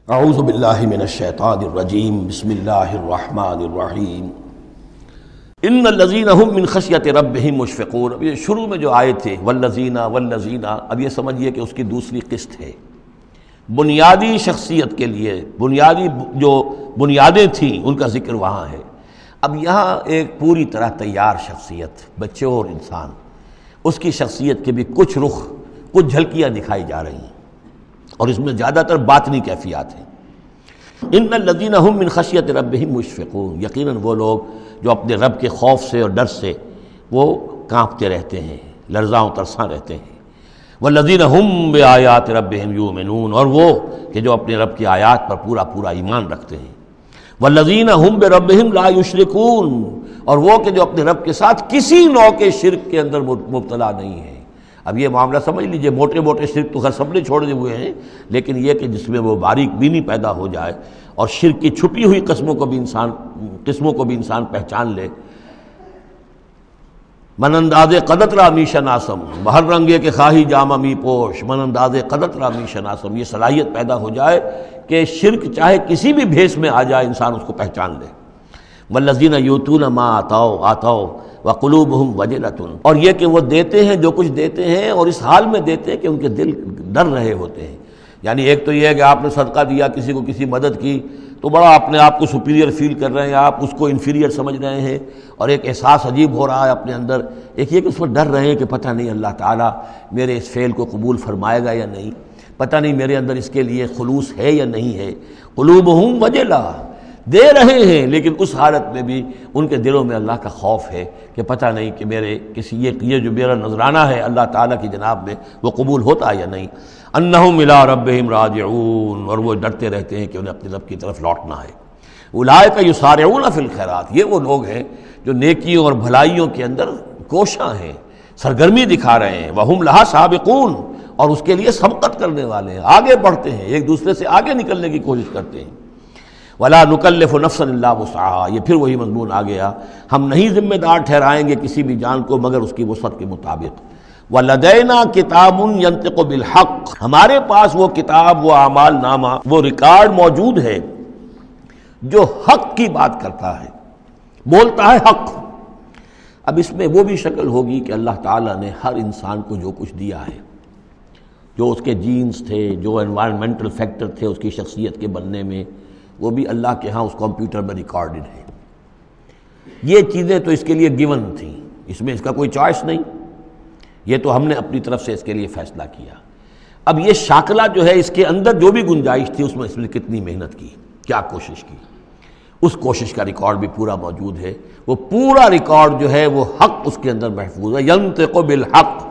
اعوذ باللہ من الشیطان الرجیم بسم اللہ الرحمن الرحیم ان الذین هم من خشیۃ ربہم مشفقون۔ اب یہ شروع میں جو آئے تھے والذین، اب یہ سمجھیے کہ اس کی دوسری قسط ہے۔ بنیادی شخصیت کے لیے بنیادی جو بنیادیں تھیں ان کا ذکر وہاں ہے۔ اب یہاں ایک پوری طرح تیار شخصیت، بچے اور انسان، اس کی شخصیت کے بھی کچھ رخ، کچھ جھلکیاں دکھائی جا رہی ہیں، اور اس میں زیادہ تر باطنی کیفیات ہیں۔ ان الذین هم من خشیۃ ربہم مشفقون، یقیناً وہ لوگ جو اپنے رب کے خوف سے اور ڈر سے وہ کانپتے رہتے ہیں، لرزاں و ترساں رہتے ہیں۔ والذین هم بآیات ربہم یؤمنون، اور وہ کہ جو اپنے رب کی آیات پر پورا ایمان رکھتے ہیں۔ والذین هم بربہم لا یشرکون، اور وہ کہ جو اپنے رب کے ساتھ کسی نوع کے شرک کے اندر مبتلا نہیں ہے۔ اب یہ معاملہ سمجھ لیجئے، موٹے موٹے شرک تو خیر سب نے چھوڑے ہوئے ہیں، لیکن یہ کہ جس میں وہ باریک بینی پیدا ہو جائے اور شرک کی چھپی ہوئی قسموں کو بھی انسان پہچان لے۔ من انداز قدت را می شناسم، بہر رنگے کے خواہی جامہ می پوش، من انداز قدت را می شناسم، یہ صلاحیت پیدا ہو جائے کہ شرک چاہے کسی بھی بھیس میں آ جائے انسان اس کو پہچان لے۔ والذین یؤتون ما آتوا وقلوبہم وجلۃ، اور یہ کہ وہ دیتے ہیں جو کچھ دیتے ہیں اور اس حال میں دیتے ہیں کہ ان کے دل ڈر رہے ہوتے ہیں۔ یعنی ایک تو یہ ہے کہ آپ نے صدقہ دیا، کسی کو کسی مدد کی تو بڑا اپنے آپ کو سپیریئر فیل کر رہے ہیں، آپ اس کو انفیریئر سمجھ رہے ہیں، اور ایک احساس عجیب ہو رہا ہے اپنے اندر۔ ایک یہ کہ اس پر ڈر رہے ہیں کہ پتہ نہیں اللہ تعالیٰ میرے اس فعل کو قبول فرمائے گا یا نہیں، پتہ نہیں میرے اندر اس کے لیے خلوص ہے یا نہیں ہے۔ قلوبہم وجلہ، دے رہے ہیں لیکن اس حالت میں بھی ان کے دلوں میں اللہ کا خوف ہے کہ پتہ نہیں کہ میرے کسی یہ جو میرا نذرانہ ہے اللہ تعالیٰ کی جناب میں وہ قبول ہوتا ہے یا نہیں۔ انہم الی ربہم راجعون، اور وہ ڈرتے رہتے ہیں کہ انہیں اپنے رب کی طرف لوٹنا ہے۔ اولئک یسارعون فی الخیرات، یہ وہ لوگ ہیں جو نیکیوں اور بھلائیوں کے اندر کوشاں ہیں، سرگرمی دکھا رہے ہیں۔ وہم لہا سابقون، اور اس کے لیے سبقت کرنے والے ہیں، آگے بڑھتے ہیں، ایک دوسرے سے آگے نکلنے کی کوشش کرتے ہیں۔ وَلَا نُكَلِّفُ نَفْسًا إِلَّا وُسْعَهَا، یہ پھر وہی مضمون آ گیا، ہم نہیں ذمہ دار ٹھہرائیں گے کسی بھی جان کو مگر اس کی وسعت کے مطابق۔ وَلَدَيْنَا كِتَابٌ يَنطِقُ بِالْحَقِّ، ہمارے پاس وہ کتاب، وہ اعمال نامہ، وہ ریکارڈ موجود ہے جو حق کی بات کرتا ہے، بولتا ہے حق۔ اب اس میں وہ بھی شکل ہوگی کہ اللہ تعالیٰ نے ہر انسان کو جو کچھ دیا ہے، جو اس کے جینز تھے، جو انوائرمنٹل فیکٹر تھے اس کی شخصیت کے بننے میں، وہ بھی اللہ کے ہاں اس کمپیوٹر میں ریکارڈڈ ہے۔ یہ چیزیں تو اس کے لیے گیون تھیں، اس میں اس کا کوئی چوائس نہیں، یہ تو ہم نے اپنی طرف سے اس کے لیے فیصلہ کیا۔ اب یہ شاکلہ جو ہے، اس کے اندر جو بھی گنجائش تھی اس میں کتنی محنت کی، کیا کوشش کی، اس کوشش کا ریکارڈ بھی پورا موجود ہے۔ وہ پورا ریکارڈ جو ہے وہ حق اس کے اندر محفوظ ہے۔ ینطق بالحق،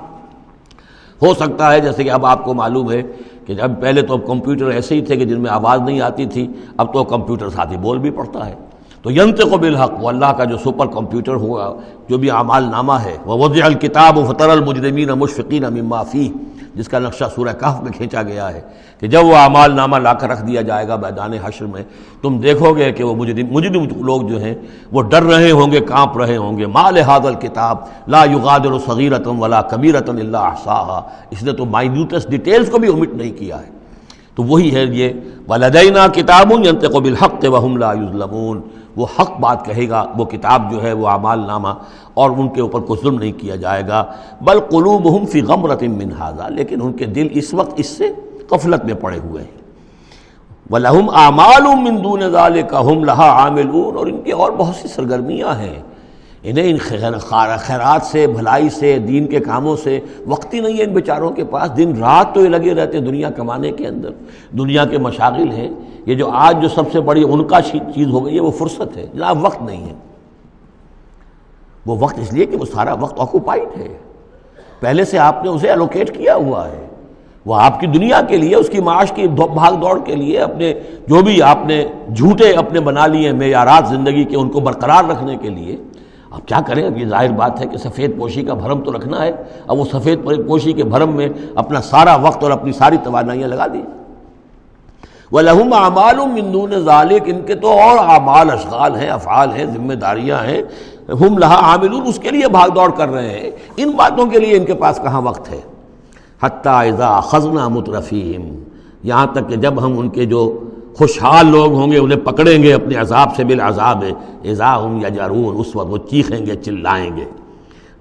ہو سکتا ہے جیسے کہ اب آپ کو معلوم ہے کہ جب پہلے تو اب کمپیوٹر ایسے ہی تھے کہ جن میں آواز نہیں آتی تھی، اب تو کمپیوٹر ساتھ ہی بول بھی پڑتا ہے، تو ینطق بالحق، وہ اللہ کا جو سپر کمپیوٹر ہوا، جو بھی اعمال نامہ ہے۔ ووضع الکتاب فتری المجرمین مشفقین مما فیہ، جس کا نقشہ سورہ کہف میں کھینچا گیا ہے کہ جب وہ اعمال نامہ لا کر رکھ دیا جائے گا میدان حشر میں، تم دیکھو گے کہ وہ مجرم لوگ جو ہیں وہ ڈر رہے ہوں گے، کانپ رہے ہوں گے۔ ما لہذا الکتاب لا یغادر صغیرۃ ولا کبیرۃ الا احصاها، اس نے تو مائنیوٹس ڈیٹیلز کو بھی omit نہیں کیا ہے۔ تو وہی ہے یہ ولدینا کتاب ینطق بالحق وہم لا یظلمون، وہ حق بات کہے گا وہ کتاب جو ہے، وہ اعمال نامہ، اور ان کے اوپر کوئی ظلم نہیں کیا جائے گا۔ بل قلوبہم فی غمرۃ من ھذا، لیکن ان کے دل اس وقت اس سے غفلت میں پڑے ہوئے ہیں۔ وَلَهُمْ أَعْمَالٌ مِّن دُونِ ذَلِكَ هُمْ لَهَا عَامِلُونَ، اور ان کی اور بہت سی سرگرمیاں ہیں، انہیں ان خیرات سے، بھلائی سے، دین کے کاموں سے وقت ہی نہیں ہے ان بیچاروں کے پاس۔ دن رات تو یہ لگے رہتے ہیں دنیا کمانے کے اندر، دنیا کے مشاغل ہیں۔ یہ جو آج جو سب سے بڑی ان کا چیز ہو گئی ہے وہ فرصت ہے، جناب وقت نہیں ہے۔ وہ وقت اس لیے کہ وہ سارا وقت آکوپائڈ ہے، پہلے سے آپ نے اسے الوکیٹ کیا ہوا ہے، وہ آپ کی دنیا کے لیے، اس کی معاش کی بھاگ دوڑ کے لیے، اپنے جو بھی آپ نے جھوٹے اپنے بنا لیے معیارات زندگی کے، ان کو برقرار رکھنے کے لیے۔ اب کیا کریں، اب یہ ظاہر بات ہے کہ سفید پوشی کا بھرم تو رکھنا ہے، اب وہ سفید پوشی کے بھرم میں اپنا سارا وقت اور اپنی ساری توانائیاں لگا دی۔ وَلَهُمْ أَعْمَالٌ مِّن دُونِ ذَلِكَ، ان کے تو اور اعمال، اشغال ہیں، افعال ہیں، ذمہ داریاں ہیں۔ ہم لہا عاملون، اس کے لیے بھاگ دوڑ کر رہے ہیں، ان باتوں کے لیے ان کے پاس کہاں وقت ہے۔ حتی اذا اخذنا مترفیہم، یہاں تک کہ جب ہم ان کے جو خوشحال لوگ ہوں گے انہیں پکڑیں گے اپنے عذاب سے بالعذاب اذا ہم یجرون، اس وقت وہ چیخیں گے چلائیں گے.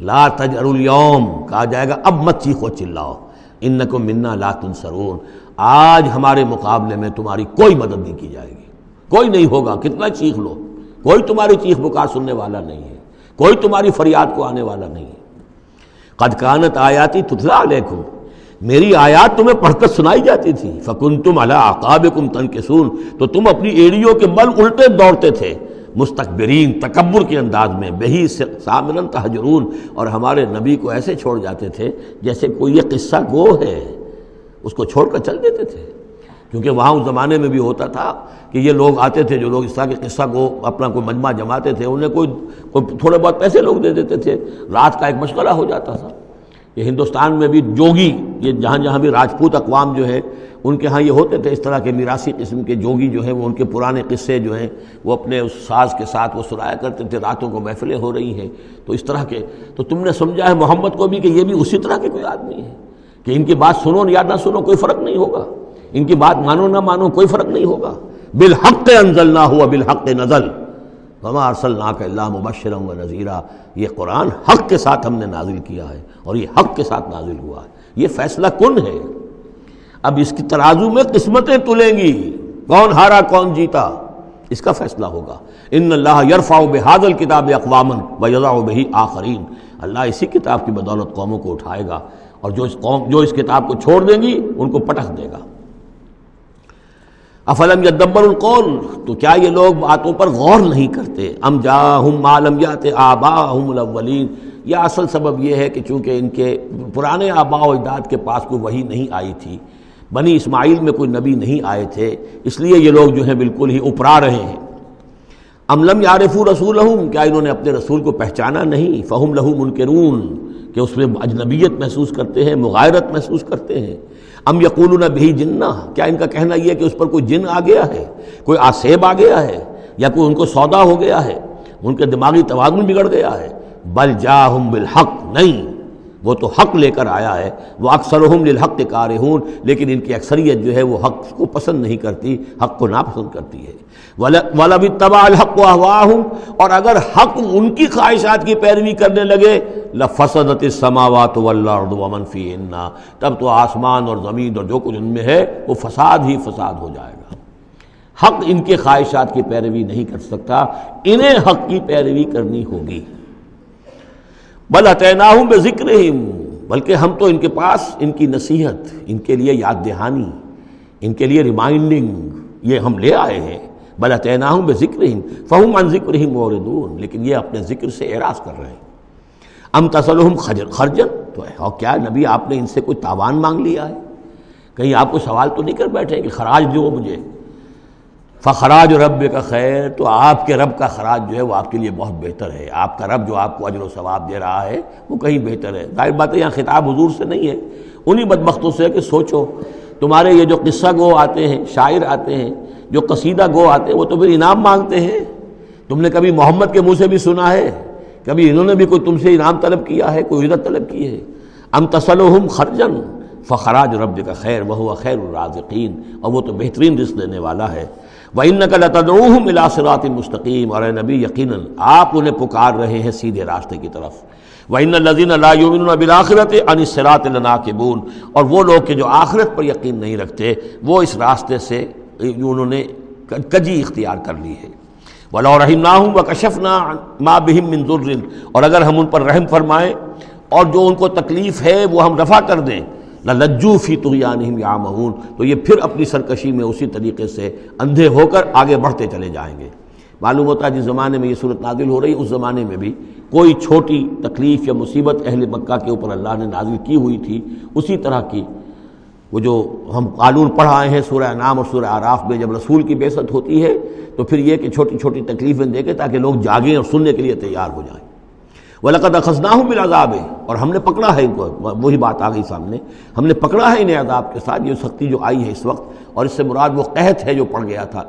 لا تجروا اليوم، کہا جائے گا اب مت چیخو چلاؤ، انکم منا لا تنصرون، آج ہمارے مقابلے میں تمہاری کوئی مدد نہیں کی جائے گی، کوئی نہیں ہوگا. کتنا چیخ لو، کوئی تمہاری چیخ پکار سننے والا نہیں ہے، کوئی تمہاری فریاد کو آنے والا نہیں ہے. قد کانت آیاتی تتلی علیکم، میری آیات تمہیں پڑھ کر سنائی جاتی تھی. فکنتم علی اعقابکم تنکسون، تو تم اپنی ایڑیوں کے بل الٹے دوڑتے تھے، مستکبرین، تکبر کے انداز میں. بہی سامرن تہجرون، اور ہمارے نبی کو ایسے چھوڑ جاتے تھے جیسے کوئی یہ قصہ گو ہے، اس کو چھوڑ کر چل دیتے تھے. کیونکہ وہاں اس زمانے میں بھی ہوتا تھا کہ یہ لوگ آتے تھے جو لوگ اس طرح کے قصہ کو اپنا کوئی مجمع جماتے تھے، انہیں کوئی تھوڑے بہت پیسے لوگ دے دیتے تھے، رات کا ایک مشغلہ ہو جاتا تھا. یہ ہندوستان میں بھی جوگی، یہ جہاں جہاں بھی راجپوت اقوام جو ہے ان کے ہاں یہ ہوتے تھے اس طرح کے میراثی قسم کے جوگی جو ہیں، وہ ان کے پرانے قصے جو ہیں وہ اپنے اس ساز کے ساتھ وہ سنایا کرتے تھے. راتوں کو محفلیں ہو رہی ہیں تو اس طرح کے، تو تم نے سمجھا ہے محمد کو بھی کہ یہ بھی اسی طرح کے کوئی آدمی ہے کہ ان کی بات سنو یا نہ سنو کوئی فرق نہیں ہوگا، ان کی بات مانو نہ مانو کوئی فرق نہیں ہوگا. بالحق انزلناہ وبالحق نزل وما ارسلناک الا مبشرا ونذیرا، یہ قرآن حق کے ساتھ ہم نے نازل کیا ہے اور یہ حق کے ساتھ نازل ہوا ہے. یہ فیصلہ کن ہے. اب اس کی ترازو میں قسمتیں تلیں گی، کون ہارا کون جیتا اس کا فیصلہ ہوگا. ان اللہ یرفع بہذا الکتاب اقواما ویضع بہ آخرین، اللہ اسی کتاب کی بدولت قوموں کو اٹھائے گا اور جو اس کتاب کو چھوڑ دیں گی ان کو پٹخ دے گا. افلم یدبر القول، تو کیا یہ لوگ باتوں پر غور نہیں کرتے؟ ام جاءہم ما لم یأت آباءہم الاولین، یہ اصل سبب یہ ہے کہ چونکہ ان کے پرانے آباء و اجداد کے پاس کوئی وحی نہیں آئی تھی، بنی اسماعیل میں کوئی نبی نہیں آئے تھے، اس لیے یہ لوگ جو ہیں بالکل ہی اپرا رہے ہیں. ام لم یعرفوا رسولہم، کیا انہوں نے اپنے رسول کو پہچانا نہیں؟ فہم لہ منکرون، کہ اس میں اجنبیت محسوس کرتے ہیں، مغایرت محسوس کرتے ہیں. ام یقولون بہ جنہ، کیا ان کا کہنا یہ ہے کہ اس پر کوئی جن آ گیا ہے، کوئی آسیب آ گیا ہے، یا کوئی ان کو سودا ہو گیا ہے، ان کے دماغی توازن بگڑ گیا ہے. بل جاءہم بالحق، نہیں، وہ تو حق لے کر آیا ہے. وہ اکثرہم للحق کارہون، لیکن ان کی اکثریت جو ہے وہ حق کو پسند نہیں کرتی، حق کو ناپسند کرتی ہے. وَلَوِ اتَّبَعَ الْحَقُّ أَهْوَاءَهُمْ، اور اگر حق ان کی خواہشات کی پیروی کرنے لگے، لَفَسَدَتِ السَّمَاوَاتُ وَالْأَرْضُ وَمَنْ فِيهِنَّ، تب تو آسمان اور زمین اور جو کچھ ان میں ہے وہ فساد ہی فساد ہو جائے گا. حق ان کے خواہشات کی پیروی نہیں کر سکتا، انہیں حق کی پیروی کرنی ہوگی. بل اتیناہم بذکرہم، بلکہ ہم تو ان کے پاس ان کی نصیحت، ان کے لیے یاد دہانی، ان کے لیے ریمائنڈنگ یہ ہم لے آئے ہیں. بل اتیناہم بذکرہم فہم عن ذکرہم معرضون، لیکن یہ اپنے ذکر سے اعراض کر رہے ہیں. ام تسألہم خرجا، تو اور کیا نبی آپ نے ان سے کوئی تاوان مانگ لیا ہے؟ کہیں آپ کو سوال تو نہیں کر بیٹھے کہ خراج دو مجھے؟ فخراج ربک خیر، تو آپ کے رب کا خراج جو ہے وہ آپ کے لیے بہت بہتر ہے. آپ کا رب جو آپ کو اجر و ثواب دے رہا ہے وہ کہیں بہتر ہے. ظاہر بات ہے یہاں خطاب حضور سے نہیں ہے، انہی بدبختوں سے کہ سوچو تمہارے یہ جو قصہ گو آتے ہیں، شاعر آتے ہیں، جو قصیدہ گو آتے ہیں، وہ تو پھر انعام مانگتے ہیں. تم نے کبھی محمد کے منہ سے بھی سنا ہے؟ کبھی انہوں نے بھی کوئی تم سے انعام طلب کیا ہے، کوئی اجرت طلب کی ہے؟ ام تسألہم خرجا فخراج ربک خیر وہو خیر الرازقین، اور وہ تو بہترین رزق دینے والا ہے. وَإِنَّكَ لَتَدْعُوهُمْ إِلَىٰ صِرَاطٍ مُسْتَقِيمٍ، اور اے نبی یقیناً آپ انہیں پکار رہے ہیں سیدھے راستے کی طرف. وَإِنَّ الَّذِينَ لَا يُؤْمِنُونَ بِالْآخِرَةِ عَنِ الصِّرَاطِ لَنَاكِبُونَ، اور وہ لوگ کہ جو آخرت پر یقین نہیں رکھتے وہ اس راستے سے انہوں نے کجی اختیار کر لی ہے. وَلَوْ رَحِمْنَاهُمْ وَكَشَفْنَا مَا بِهِمْ مِنْ ضُرٍّ، اور اگر ہم ان پر رحم فرمائیں اور جو ان کو تکلیف ہے وہ ہم رفع کر دیں، لَلَجُّوا فِي طُغْيَانِهِمْ يَعْمَهُونَ، تو یہ پھر اپنی سرکشی میں اسی طریقے سے اندھے ہو کر آگے بڑھتے چلے جائیں گے. معلوم ہوتا ہے جس زمانے میں یہ صورت نازل ہو رہی، اس زمانے میں بھی کوئی چھوٹی تکلیف یا مصیبت اہل مکہ کے اوپر اللہ نے نازل کی ہوئی تھی، اسی طرح کی وہ جو ہم قانون پڑھ آئے ہیں سورہ انعام اور سورہ اعراف میں، جب رسول کی بعثت ہوتی ہے تو پھر یہ کہ چھوٹی چھوٹی تکلیفیں دے کے تاکہ لوگ جاگیں اور سننے کے لیے تیار ہو جائیں. وَلَقَدْ أَخَذْنَاهُمْ بِالْعَذَابِ، اور ہم نے پکڑا ہے ان کو، وہی بات آ گئی سامنے، ہم نے پکڑا ہے انہیں عذاب کے ساتھ. یہ سختی جو آئی ہے اس وقت، اور اس سے مراد وہ قحط ہے جو پڑ گیا تھا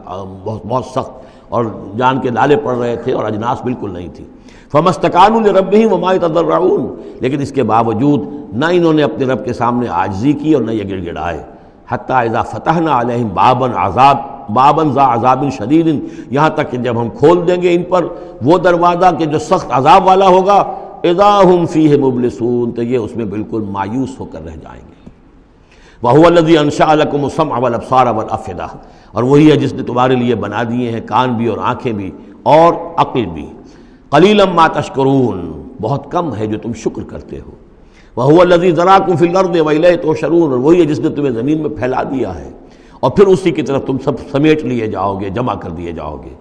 بہت بہت سخت، اور جان کے لالے پڑ رہے تھے اور اجناس بالکل نہیں تھی. فَمَا اسْتَكَانُوا لِرَبِّهِمْ وَمَا يَتَضَرَّعُونَ، لیکن اس کے باوجود نہ انہوں نے اپنے رب کے سامنے عاجزی کی اور نہ یہ گڑ گڑائے. حَتَّىٰ إِذَا فَتَحْنَا عَلَيْهِمْ بَابًا عَذَاب بابا ذا عذاب شدید، یہاں تک کہ جب ہم کھول دیں گے ان پر وہ دروازہ کہ جو سخت عذاب والا ہوگا، اذا ہم فیہ مبلسون، تو یہ اس میں بالکل مایوس ہو کر رہ جائیں گے۔ وَهُوَ الَّذِي أَنشَأَ لَكُمُ السَّمْعَ وَالْأَبْصَارَ وَالْأَفْئِدَةَ، اور وہی ہے جس نے تمہارے لیے بنا دیے ہیں کان بھی اور آنکھیں بھی اور عقل بھی۔ قَلِيلًا مَا تَشْكُرُونَ، بہت کم ہے جو تم شکر کرتے ہو۔ وَهُوَ الَّذِي ذَرَاكُمْ فِي الْأَرْضِ وَإِلَيْهِ تُحْشَرُونَ، اور وہی ہے جس نے تمہیں زمین میں پھیلا دیا ہے اور پھر اسی کی طرف تم سب سمیٹ لیے جاؤ گے، جمع کر دیے جاؤ گے۔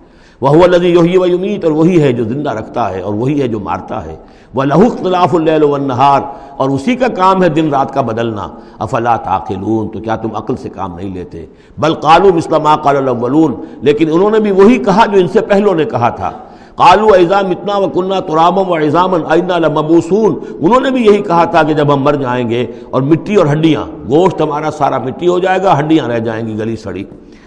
وَهُوَ الَّذِي يُحْيِي وَيُمِيتُ، اور وہی ہے جو زندہ رکھتا ہے اور وہی ہے جو مارتا ہے۔ وَلَهُ اخْتِلَافُ اللَّيْلِ وَالنَّهَارِ، اور اسی کا کام ہے دن رات کا بدلنا۔ افلا تعقلون، تو کیا تم عقل سے کام نہیں لیتے؟ بل قالوا مثل ما قال الاولون، لیکن انہوں نے بھی وہی کہا جو ان سے پہلوں نے کہا تھا۔ قالوا اذا متنا وكنا ترابا وعظاما انا لمبعوثون، انہوں نے بھی یہی کہا تھا کہ جب ہم مر جائیں گے اور مٹی اور ہڈیاں، گوشت ہمارا سارا مٹی ہو جائے گا، ہڈیاں رہ جائیں گی گلی سڑی،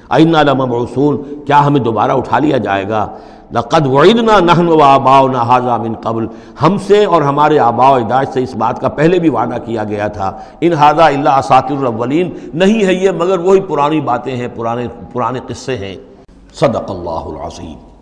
انا لمبعوثون، کیا ہمیں دوبارہ اٹھا لیا جائے گا؟ لقد وعدنا نحن وآباؤنا هذا من قبل، ہم سے اور ہمارے آباء و اجداد سے اس بات کا پہلے بھی وعدہ کیا گیا تھا۔ ان هذا الا اساطیر الاولین، نہیں ہے یہ مگر وہی پرانی باتیں ہیں، پرانے قصے ہیں۔ صدق اللہ العظیم۔